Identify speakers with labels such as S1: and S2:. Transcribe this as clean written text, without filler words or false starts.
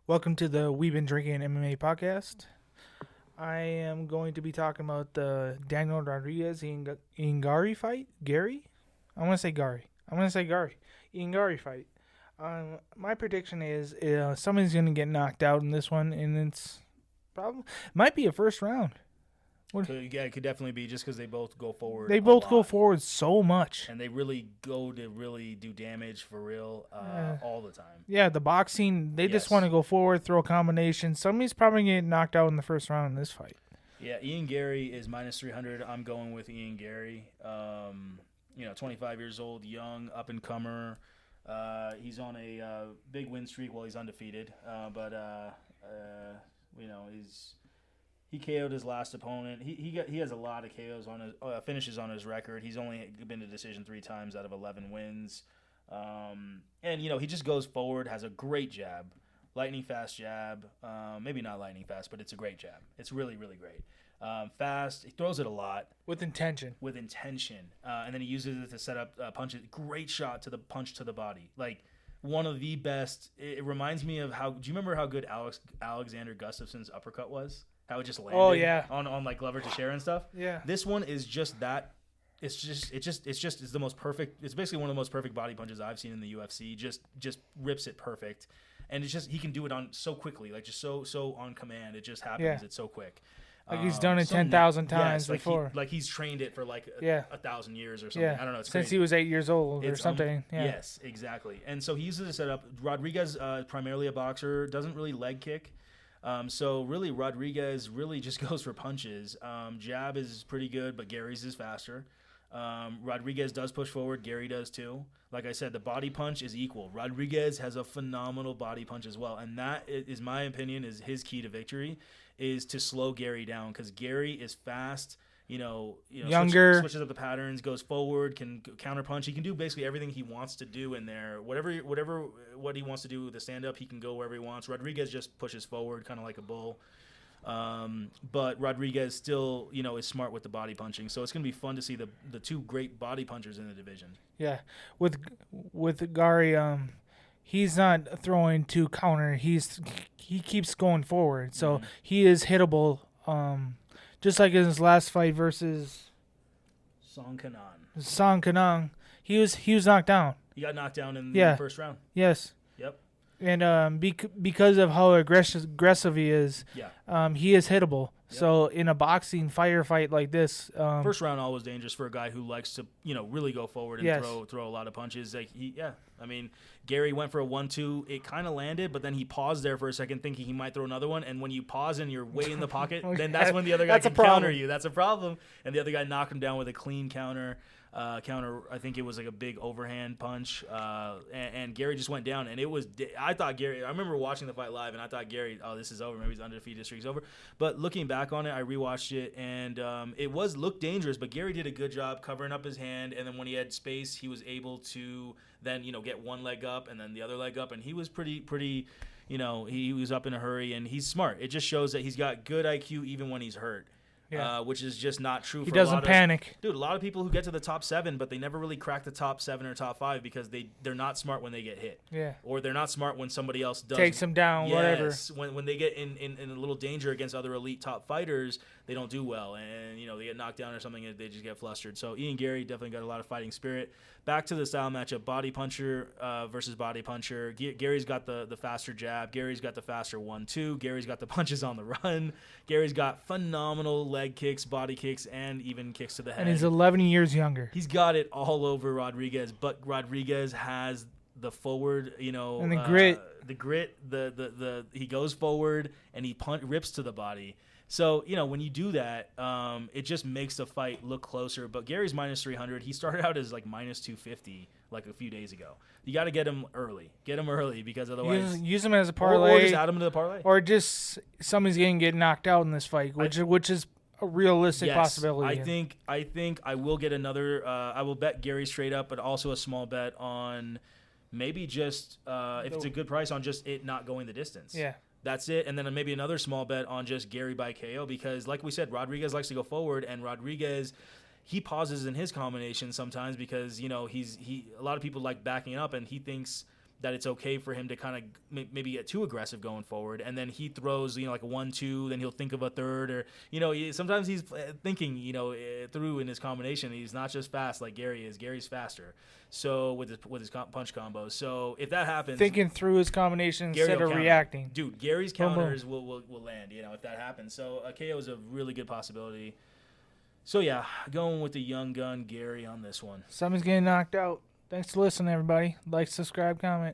S1: Welcome to the We've Been Drinking MMA podcast. I am going to be talking about the Daniel Rodriguez Ian Garry fight. Gary? I want to say Garry. Ian Garry fight. My prediction is somebody's going to get knocked out in this one, and it's probably might be a first round.
S2: It could definitely be just because they both go forward.
S1: They both go forward so much,
S2: and they really go to really do damage for real all the time.
S1: Yeah, the boxing, they just want to go forward, throw a combination. Somebody's probably going to get knocked out in the first round in this fight.
S2: Yeah, Ian Garry is minus 300. I'm going with Ian Garry. 25 years old, young, up and comer. He's on a big win streak while he's undefeated. He KO'd his last opponent. He has a lot of KOs on his finishes on his record. He's only been to decision 3 times out of 11 wins. He just goes forward, has a great jab, lightning fast jab. Maybe not lightning fast, but it's a great jab. It's really, really great. Fast. He throws it a lot.
S1: With intention.
S2: And then he uses it to set up punches. Great shot to the punch to the body. Like one of the best. It reminds me of how. Do you remember how good Alexander Gustafsson's uppercut was? How it just landed.
S1: Oh yeah.
S2: On like Glover Teixeira and stuff.
S1: Yeah.
S2: This one is just that. It's the most perfect. It's basically one of the most perfect body punches I've seen in the UFC. Just rips it perfect, and it's just he can do it on so quickly, like just so on command. It just happens. Yeah. It's so quick.
S1: Like he's done it 10,000 times before.
S2: Like he's trained it for like 1,000 years or something. Yeah. I don't know. It's
S1: since
S2: crazy.
S1: He was 8 years old or something.
S2: Yes, exactly. And so he uses it to set up. Rodriguez, primarily a boxer, doesn't really leg kick. So really, Rodriguez really just goes for punches. Jab is pretty good, but Garry's is faster. Rodriguez does push forward. Garry does too. Like I said, the body punch is equal. Rodriguez has a phenomenal body punch as well, and that is my opinion is his key to victory is to slow Garry down because Garry is fast.
S1: Younger,
S2: switches up the patterns, goes forward, can counter punch. He can do basically everything he wants to do in there. What he wants to do with the stand up, he can go wherever he wants. Rodriguez just pushes forward, kind of like a bull. But Rodriguez still, is smart with the body punching. So it's going to be fun to see the two great body punchers in the division.
S1: Yeah, with Garry, he's not throwing to counter. He keeps going forward, so he is hittable. Just like in his last fight versus
S2: Song
S1: Kanang, he was knocked down.
S2: He got knocked down in the first round.
S1: Yes.
S2: Yep.
S1: And because of how aggressive he is, he is hittable. Yep. So in a boxing firefight like this,
S2: first round always dangerous for a guy who likes to really go forward and throw a lot of punches. Like Garry went for a 1-2. It kind of landed, but then he paused there for a second, thinking he might throw another one. And when you pause and you're way in the pocket, then that's when the other guy can counter you. That's a problem. And the other guy knocked him down with a clean counter. I think it was like a big overhand punch, and Garry just went down, and it was. I thought Garry. I remember watching the fight live, and I thought Garry, oh, this is over. Maybe his undefeated streak's over. But looking back on it, I rewatched it, and it looked dangerous. But Garry did a good job covering up his hand, and then when he had space, he was able to then get one leg up and then the other leg up, and he was pretty. He was up in a hurry, and he's smart. It just shows that he's got good IQ even when he's hurt. Yeah. Which is just not true.
S1: He doesn't panic.
S2: Dude, a lot of people who get to the top 7, but they never really crack the top 7 or top 5 because they're not smart when they get hit.
S1: Yeah.
S2: Or they're not smart when somebody else
S1: takes them down, whatever.
S2: When they get in a little danger against other elite top fighters, they don't do well. And, they get knocked down or something and they just get flustered. So Ian Garry definitely got a lot of fighting spirit. Back to the style matchup, body puncher versus body puncher. Gary's got the faster jab. Gary's got the faster 1-2. Gary's got the punches on the run. Gary's got phenomenal leg kicks, body kicks, and even kicks to the head.
S1: And he's 11 years younger.
S2: He's got it all over Rodriguez, but Rodriguez has the forward,
S1: and the grit.
S2: The grit, he goes forward and he rips to the body. So, when you do that, it just makes the fight look closer. But Gary's minus 300. He started out as like minus 250 like a few days ago. You got to get him early. Because otherwise
S1: use him as a parlay,
S2: or just add him to the parlay,
S1: or just somebody's going to get knocked out in this fight, which is a realistic possibility.
S2: I think I will get another. I will bet Gary straight up, but also a small bet on maybe just if it's a good price on just it not going the distance.
S1: Yeah.
S2: That's it. And then maybe another small bet on just Garry by KO because, like we said, Rodriguez likes to go forward, and Rodriguez, he pauses in his combinations sometimes because, a lot of people like backing up, and he thinks that it's okay for him to kind of maybe get too aggressive going forward, and then he throws, like a 1-2, then he'll think of a third, or sometimes he's thinking through in his combination. He's not just fast like Garry is. Gary's faster. So with his punch combos. So if that happens,
S1: thinking through his combination instead of reacting,
S2: dude, Gary's counters will land. If that happens. So a KO is a really good possibility. So yeah, going with the young gun Garry on this one.
S1: Somebody's getting knocked out. Thanks for listening, everybody. Like, subscribe, comment.